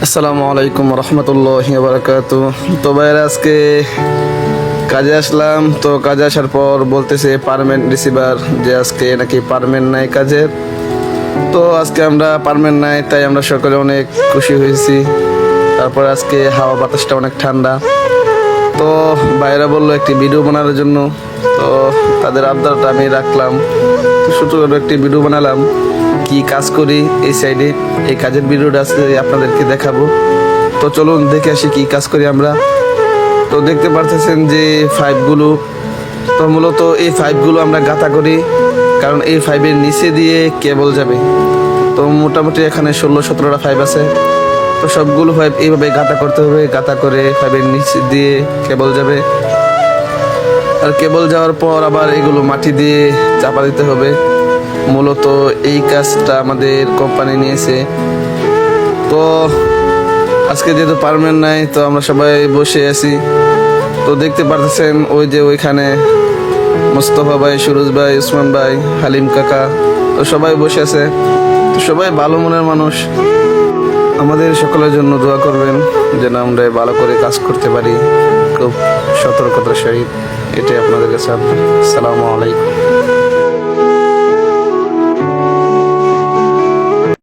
আসসালামু আলাইকুম রহমতুল্লাহি ওয়া বারাকাতুহু। তো ভাইরা আজকে কাজে আসলাম। তো কাজে আসার পর বলতেছে পারমানেন্ট রিসিভার যে আজকে নাকি পারমানেন্ট নাই কাজের। তো আজকে আমরা পারমানেন্ট নাই, তাই আমরা সকলে অনেক খুশি হয়েছি। তারপর আজকে হাওয়া বাতাসটা অনেক ঠান্ডা। তো ভাইরা বললো একটি ভিডিও বানানোর জন্য। তো তাদের আবদারটা আমি রাখলাম, তো ছোটো করে একটি ভিডিও বানালাম কি কাজ করি এই সাইডে। এই কাজের ভিডিওটা আজকে আপনাদেরকে দেখাবো। তো চলুন দেখে আসি কি কাজ করি আমরা। তো দেখতে পারতেছেন যে পাইপগুলো, তো মূলত এই পাইপগুলো আমরা গাঁথা করি, কারণ এই পাইপের নিচে দিয়ে কেবল যাবে। তো মোটামুটি এখানে 16-17টা পাইপ আছে। তো সবগুলো পাইপ এইভাবে গাঁথা করতে হবে, গাঁথা করে পাইপের নিচে দিয়ে কেবল যাবে। আর কেবল যাওয়ার পর আবার এগুলো মাটি দিয়ে চাপা দিতে হবে। মূলত এই কাজটা আমাদের কোম্পানি নিয়েছে। তো আজকে যেহেতু পারমানেন্ট নাই, তো আমরা সবাই বসে আছি। তো দেখতে পারতেছেন ওই যে ওইখানে মোস্তফা ভাই, সুরজ ভাই, উসমান ভাই, হালিম কাকা, তো সবাই বসে আছে। তো সবাই ভালো মনের মানুষ। আমাদের সকলের জন্য দোয়া করবেন যেন আমরা ভালো করে কাজ করতে পারি, খুব সতর্কতার সহিত। এটাই আপনাদের কাছে। আসসালামু আলাইকুম।